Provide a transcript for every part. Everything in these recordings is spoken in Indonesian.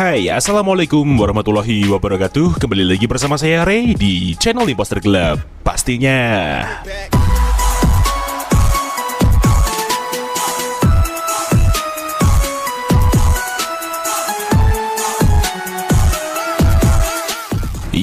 Hai, assalamualaikum warahmatullahi wabarakatuh. Kembali lagi bersama saya Ray di channel Imposter Club pastinya.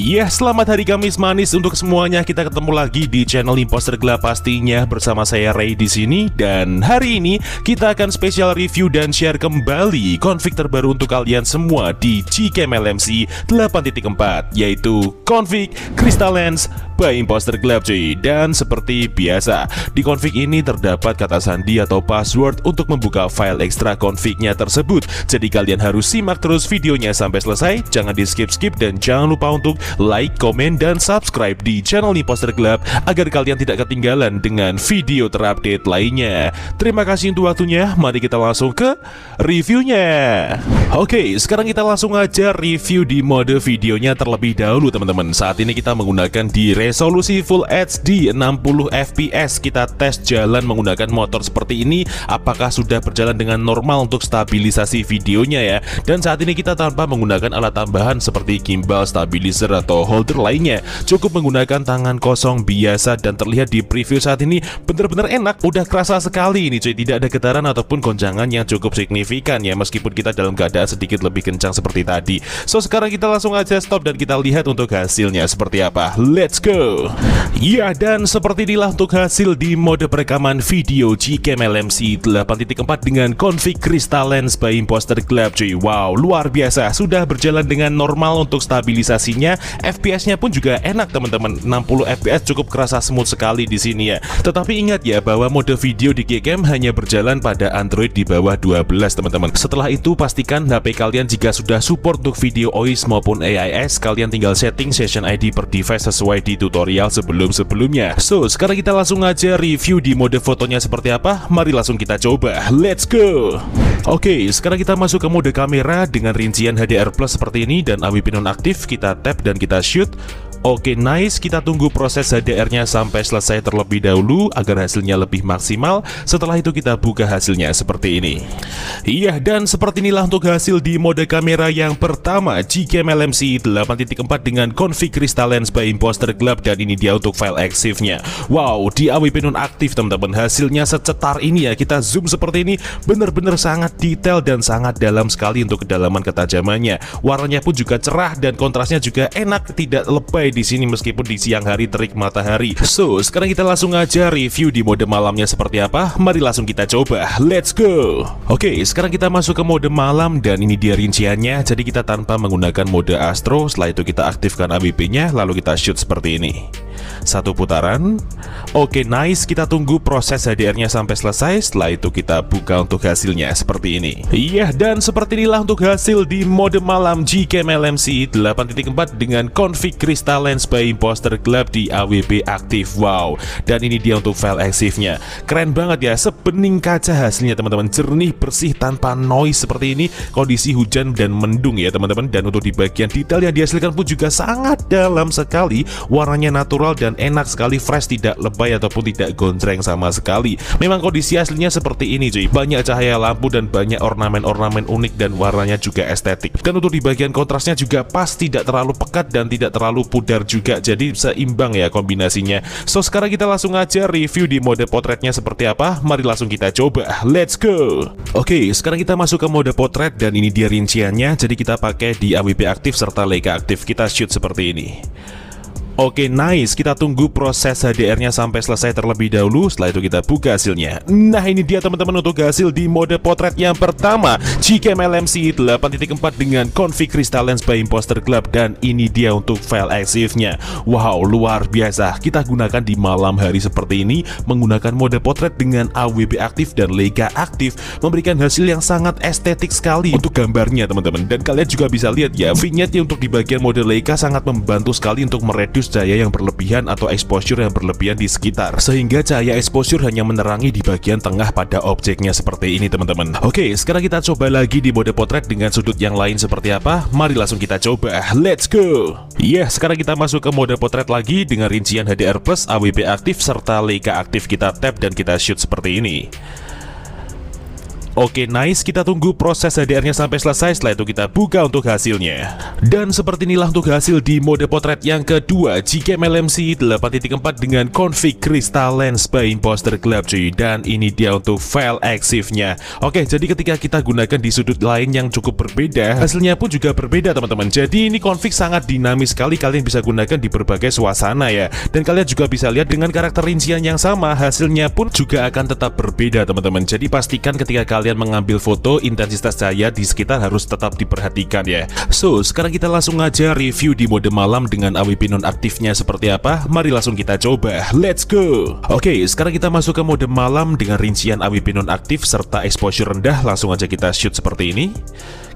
Ya, selamat hari Kamis manis untuk semuanya. Kita ketemu lagi di channel Imposter Club pastinya bersama saya Ray di sini. Dan hari ini kita akan spesial review dan share kembali config terbaru untuk kalian semua di Gcam LMC 8.4, yaitu config Crystal Lens by Imposter Club cuy. Dan seperti biasa, di config ini terdapat kata sandi atau password untuk membuka file ekstra confignya tersebut. Jadi kalian harus simak terus videonya sampai selesai, jangan di skip-skip, dan jangan lupa untuk like, komen, dan subscribe di channel Imposter Club agar kalian tidak ketinggalan dengan video terupdate lainnya. Terima kasih untuk waktunya, mari kita langsung ke reviewnya. Oke, sekarang kita langsung aja review di mode videonya terlebih dahulu teman-teman. Saat ini kita menggunakan di resolusi Full HD 60 fps. Kita tes jalan menggunakan motor seperti ini, apakah sudah berjalan dengan normal untuk stabilisasi videonya ya. Dan saat ini kita tanpa menggunakan alat tambahan seperti gimbal, stabilizer, atau holder lainnya, cukup menggunakan tangan kosong biasa. Dan terlihat di preview saat ini benar-benar enak, udah kerasa sekali ini cuy, tidak ada getaran ataupun gonjangan yang cukup signifikan ya, meskipun kita dalam keadaan sedikit lebih kencang seperti tadi. So sekarang kita langsung aja stop dan kita lihat untuk hasilnya seperti apa. Let's go. Ya, dan seperti inilah untuk hasil di mode perekaman video Gcam LMC 8.4 dengan config Crystal Lens by Imposter Club cuy. Wow, luar biasa, sudah berjalan dengan normal untuk stabilisasinya. FPS-nya pun juga enak teman-teman, 60 FPS cukup kerasa smooth sekali di sini ya. Tetapi ingat ya bahwa mode video di Gcam hanya berjalan pada Android di bawah 12 teman-teman. Setelah itu pastikan HP kalian jika sudah support untuk video OIS maupun AIS, kalian tinggal setting session ID per device sesuai di tutorial sebelum-sebelumnya. So sekarang kita langsung aja review di mode fotonya seperti apa. Mari langsung kita coba, let's go. Oke, sekarang kita masuk ke mode kamera dengan rincian HDR plus seperti ini dan AWP nonaktif. Kita tap dan kita shoot. Oke, nice. Kita tunggu proses HDR-nya sampai selesai terlebih dahulu agar hasilnya lebih maksimal. Setelah itu kita buka hasilnya seperti ini. Iya, dan seperti inilah untuk hasil di mode kamera yang pertama Gcam LMC 8.4 dengan config Crystal Lens by Imposter Club. Dan ini dia untuk file EXIF-nya. Wow, di AWP nonaktif teman-teman, hasilnya secetar ini ya. Kita zoom seperti ini, benar-benar sangat detail dan sangat dalam sekali untuk kedalaman ketajamannya. Warnanya pun juga cerah dan kontrasnya juga enak, tidak lebay di sini meskipun di siang hari terik matahari. So sekarang kita langsung aja review di mode malamnya seperti apa. Mari langsung kita coba, let's go. Oke, sekarang kita masuk ke mode malam dan ini dia rinciannya. Jadi kita tanpa menggunakan mode Astro. Setelah itu kita aktifkan AWP nya, lalu kita shoot seperti ini. Satu putaran. Oke, nice. Kita tunggu proses HDR-nya sampai selesai. Setelah itu kita buka untuk hasilnya seperti ini. Iya, dan seperti inilah untuk hasil di mode malam Gcam LMC 8.4 dengan config Crystal Lens by Imposter Club di AWP aktif. Wow, dan ini dia untuk file EXIF-nya. Keren banget ya, sebening kaca hasilnya teman-teman, jernih, bersih, tanpa noise seperti ini. Kondisi hujan dan mendung ya teman-teman. Dan untuk di bagian detail yang dihasilkan pun juga sangat dalam sekali. Warnanya natural dan enak sekali, fresh, tidak lebay ataupun tidak gonjreng sama sekali. Memang kondisi aslinya seperti ini cuy, banyak cahaya lampu dan banyak ornamen-ornamen unik dan warnanya juga estetik. Dan untuk di bagian kontrasnya juga pas, tidak terlalu pekat dan tidak terlalu pudar juga, jadi seimbang ya kombinasinya. So sekarang kita langsung aja review di mode potretnya seperti apa. Mari langsung kita coba, let's go. Oke, sekarang kita masuk ke mode potret dan ini dia rinciannya. Jadi kita pakai di AWP aktif serta Leica aktif. Kita shoot seperti ini. Oke, nice. Kita tunggu proses HDR-nya sampai selesai terlebih dahulu. Setelah itu kita buka hasilnya. Nah, ini dia teman-teman untuk hasil di mode potret yang pertama Gcam LMC 8.4 dengan config Crystal Lens by Imposter Club. Dan ini dia untuk file EXIF-nya. Wow, luar biasa. Kita gunakan di malam hari seperti ini menggunakan mode potret dengan AWP aktif dan Leica aktif, memberikan hasil yang sangat estetik sekali untuk gambarnya teman-teman. Dan kalian juga bisa lihat ya, vignette untuk di bagian mode Leica sangat membantu sekali untuk mereduce cahaya yang berlebihan atau exposure yang berlebihan di sekitar, sehingga cahaya exposure hanya menerangi di bagian tengah pada objeknya seperti ini teman-teman. Oke, sekarang kita coba lagi di mode potret dengan sudut yang lain seperti apa. Mari langsung kita coba, let's go. Sekarang kita masuk ke mode potret lagi dengan rincian HDR plus, AWP aktif serta Leica aktif. Kita tap dan kita shoot seperti ini. Oke, nice, kita tunggu proses HDR-nya sampai selesai. Setelah itu kita buka untuk hasilnya. Dan seperti inilah untuk hasil di mode potret yang kedua, Gcam LMC 8.4 dengan config Crystal Lens by Imposter Club cuy. Dan ini dia untuk file EXIF-nya. Oke, jadi ketika kita gunakan di sudut lain yang cukup berbeda, hasilnya pun juga berbeda teman-teman. Jadi ini config sangat dinamis sekali, kalian bisa gunakan di berbagai suasana ya. Dan kalian juga bisa lihat dengan karakter rincian yang sama, hasilnya pun juga akan tetap berbeda teman-teman. Jadi pastikan ketika kalian mengambil foto, intensitas cahaya di sekitar harus tetap diperhatikan ya. So, sekarang kita langsung aja review di mode malam dengan AWP nonaktifnya seperti apa. Mari langsung kita coba, let's go. Oke, sekarang kita masuk ke mode malam dengan rincian AWP nonaktif serta exposure rendah. Langsung aja kita shoot seperti ini.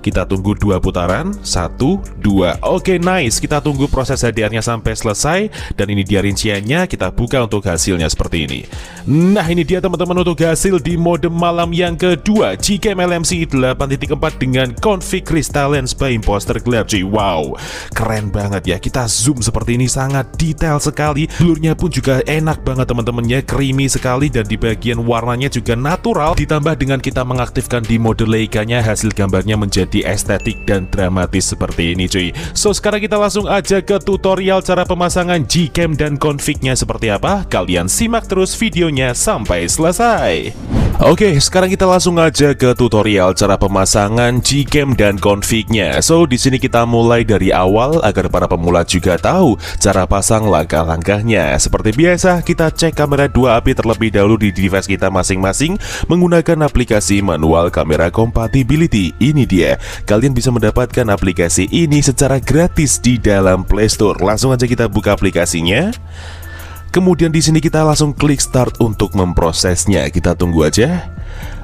Kita tunggu 2 putaran, 1, 2. Oke, nice, kita tunggu proses HDR-nya sampai selesai. Dan ini dia rinciannya, kita buka untuk hasilnya seperti ini. Nah, ini dia teman-teman untuk hasil di mode malam yang kedua, Gcam LMC 8.4 dengan config Crystal Lens by Imposter Club cuy. Wow, keren banget ya. Kita zoom seperti ini, sangat detail sekali. Blurnya pun juga enak banget teman-temannya, creamy sekali. Dan di bagian warnanya juga natural. Ditambah dengan kita mengaktifkan di mode Leica-nya, hasil gambarnya menjadi estetik dan dramatis seperti ini cuy. So, sekarang kita langsung aja ke tutorial cara pemasangan Gcam dan config-nya seperti apa. Kalian simak terus videonya sampai selesai. Oke, sekarang kita langsung aja ke tutorial cara pemasangan Gcam dan config-nya. So, di sini kita mulai dari awal agar para pemula juga tahu cara pasang langkah-langkahnya. Seperti biasa, kita cek kamera 2AP terlebih dahulu di device kita masing-masing menggunakan aplikasi manual kamera compatibility. Ini dia. Kalian bisa mendapatkan aplikasi ini secara gratis di dalam Play Store. Langsung aja kita buka aplikasinya. Kemudian di sini kita langsung klik start untuk memprosesnya. Kita tunggu aja.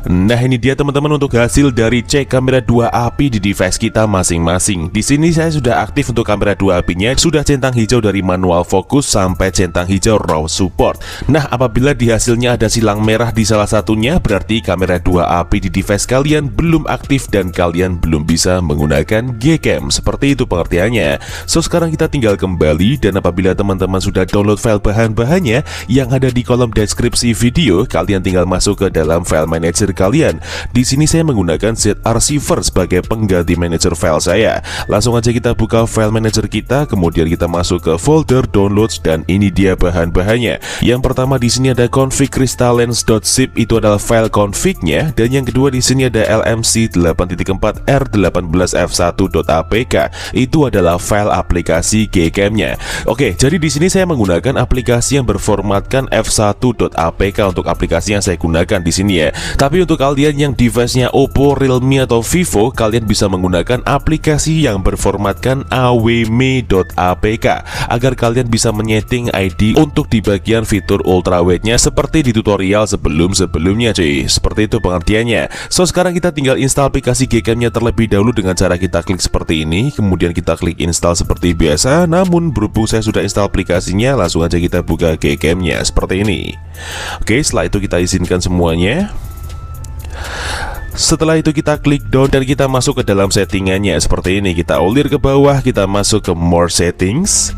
Nah, ini dia teman-teman untuk hasil dari cek kamera 2AP di device kita masing-masing. Di sini saya sudah aktif untuk kamera 2AP-nya, sudah centang hijau dari manual fokus sampai centang hijau raw support. Nah, apabila di hasilnya ada silang merah di salah satunya, berarti kamera 2AP di device kalian belum aktif dan kalian belum bisa menggunakan Gcam. Seperti itu pengertiannya. So, sekarang kita tinggal kembali, dan apabila teman-teman sudah download file bahan-bahannya yang ada di kolom deskripsi video, kalian tinggal masuk ke dalam file manager kalian. Di sini saya menggunakan Z-Archiver sebagai pengganti manager file saya. Langsung aja kita buka file manager kita, kemudian kita masuk ke folder downloads, dan ini dia bahan-bahannya. Yang pertama di sini ada config crystallens.zip, itu adalah file config-nya, dan yang kedua di sini ada LMC 8.4 R18f1.apk, itu adalah file aplikasi Gcam-nya. Oke, jadi di sini saya menggunakan aplikasi yang berformatkan f1.apk untuk aplikasi yang saya gunakan di sini ya. Tapi untuk kalian yang device-nya Oppo, Realme, atau Vivo, kalian bisa menggunakan aplikasi yang berformatkan awme.apk agar kalian bisa menyeting ID untuk di bagian fitur ultrawide-nya seperti di tutorial sebelum-sebelumnya cuy. Seperti itu pengertiannya. So, sekarang kita tinggal install aplikasi Gcam-nya terlebih dahulu dengan cara kita klik seperti ini, kemudian kita klik install seperti biasa. Namun berhubung saya sudah install aplikasinya, langsung aja kita buka Gcam-nya seperti ini. Oke, setelah itu kita izinkan semuanya. Setelah itu kita klik down dan kita masuk ke dalam settingannya seperti ini. Kita ulir ke bawah, kita masuk ke more settings.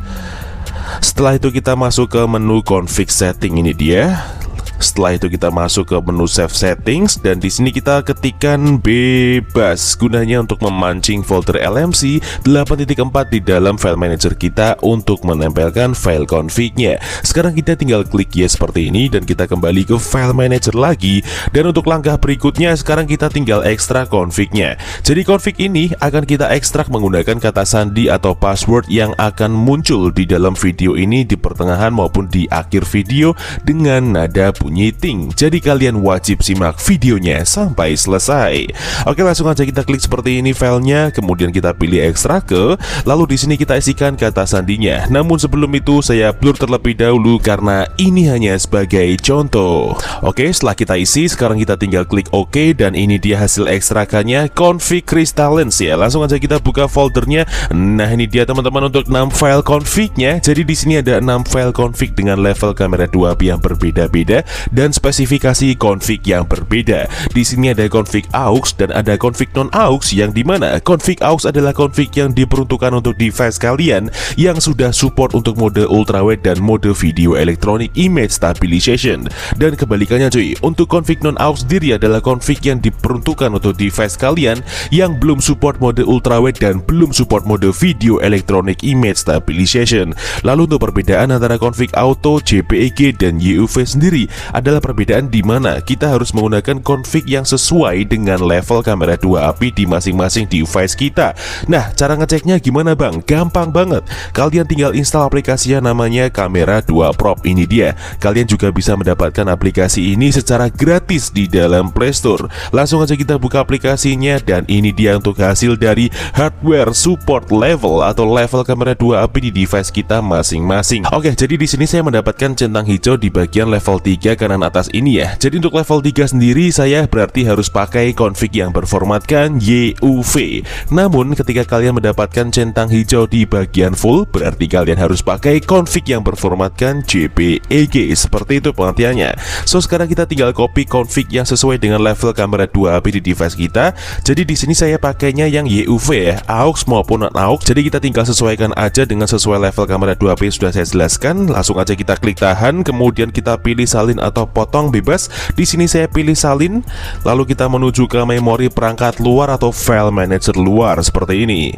Setelah itu kita masuk ke menu config setting, ini dia. Setelah itu kita masuk ke menu save settings, dan di sini kita ketikkan bebas, gunanya untuk memancing folder LMC 8.4 di dalam file manager kita untuk menempelkan file config-nya. Sekarang kita tinggal klik yes seperti ini, dan kita kembali ke file manager lagi. Dan untuk langkah berikutnya, sekarang kita tinggal ekstrak config-nya. Jadi config ini akan kita ekstrak menggunakan kata sandi atau password yang akan muncul di dalam video ini di pertengahan maupun di akhir video dengan nada bunyi ting. Jadi kalian wajib simak videonya sampai selesai. Oke, langsung aja kita klik seperti ini filenya, kemudian kita pilih ekstrak ke, lalu di sini kita isikan kata sandinya. Namun sebelum itu saya blur terlebih dahulu karena ini hanya sebagai contoh. Oke, setelah kita isi, sekarang kita tinggal klik OK, dan ini dia hasil ekstrakannya, config Crystal Lens ya. Langsung aja kita buka foldernya. Nah, ini dia teman-teman untuk 6 file config-nya. Jadi di sini ada 6 file config dengan level kamera 2AP yang berbeda-beda. dan spesifikasi config yang berbeda. Di sini ada config aux dan ada config non aux, yang dimana config aux adalah config yang diperuntukkan untuk device kalian yang sudah support untuk mode ultrawide dan mode video electronic image stabilization. Dan kebalikannya cuy, untuk config non aux sendiri adalah config yang diperuntukkan untuk device kalian yang belum support mode ultrawide dan belum support mode video electronic image stabilization. Lalu untuk perbedaan antara config auto, JPEG, dan YUV sendiri adalah perbedaan di mana kita harus menggunakan config yang sesuai dengan level kamera 2 API di masing-masing device kita. Nah, cara ngeceknya gimana bang? Gampang banget. Kalian tinggal install aplikasinya, namanya Kamera 2 Pro. Ini dia. Kalian juga bisa mendapatkan aplikasi ini secara gratis di dalam Play Store. Langsung aja kita buka aplikasinya, dan ini dia untuk hasil dari hardware support level atau level kamera 2 API di device kita masing-masing. Oke, jadi di sini saya mendapatkan centang hijau di bagian level 3 kanan atas ini ya. Jadi untuk level 3 sendiri saya berarti harus pakai config yang berformatkan YUV. Namun ketika kalian mendapatkan centang hijau di bagian full, berarti kalian harus pakai config yang berformatkan JPEG. Seperti itu pengertiannya. So sekarang kita tinggal copy config yang sesuai dengan level kamera 2 API di device kita. Jadi di sini saya pakainya yang YUV ya, aux maupun non aux. Jadi kita tinggal sesuaikan aja dengan sesuai level kamera 2 API sudah saya jelaskan. Langsung aja kita klik tahan, kemudian kita pilih salin atau potong bebas. Di sini saya pilih salin, lalu kita menuju ke memori perangkat luar atau file manager luar seperti ini.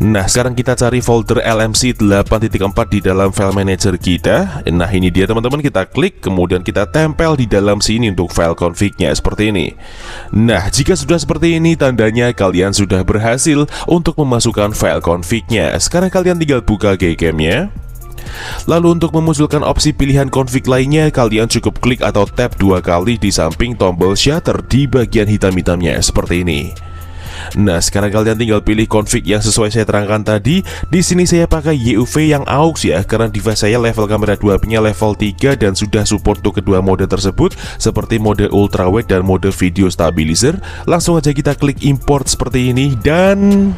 Nah, sekarang kita cari folder LMC 8.4 di dalam file manager kita. Nah, ini dia teman-teman, kita klik, kemudian kita tempel di dalam sini untuk file config-nya seperti ini. Nah, jika sudah seperti ini, tandanya kalian sudah berhasil untuk memasukkan file config-nya. Sekarang kalian tinggal buka Gcam-nya. Lalu untuk memunculkan opsi pilihan config lainnya, kalian cukup klik atau tap 2 kali di samping tombol shutter di bagian hitam-hitamnya seperti ini. Nah, sekarang kalian tinggal pilih config yang sesuai saya terangkan tadi. Di sini saya pakai YUV yang aux ya, karena device saya level kamera 2-nya level 3 dan sudah support untuk kedua mode tersebut, seperti mode ultrawide dan mode video stabilizer. Langsung aja kita klik import seperti ini, dan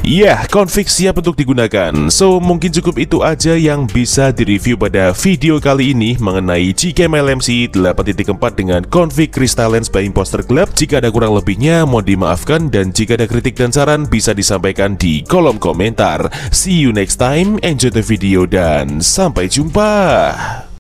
ya, config siap untuk digunakan. So, mungkin cukup itu aja yang bisa direview pada video kali ini mengenai Gcam LMC 8.4 dengan config Crystal Lens by Imposter Gelap. Jika ada kurang lebihnya, mohon dimaafkan, dan jika ada kritik dan saran bisa disampaikan di kolom komentar. See you next time, enjoy the video, dan sampai jumpa.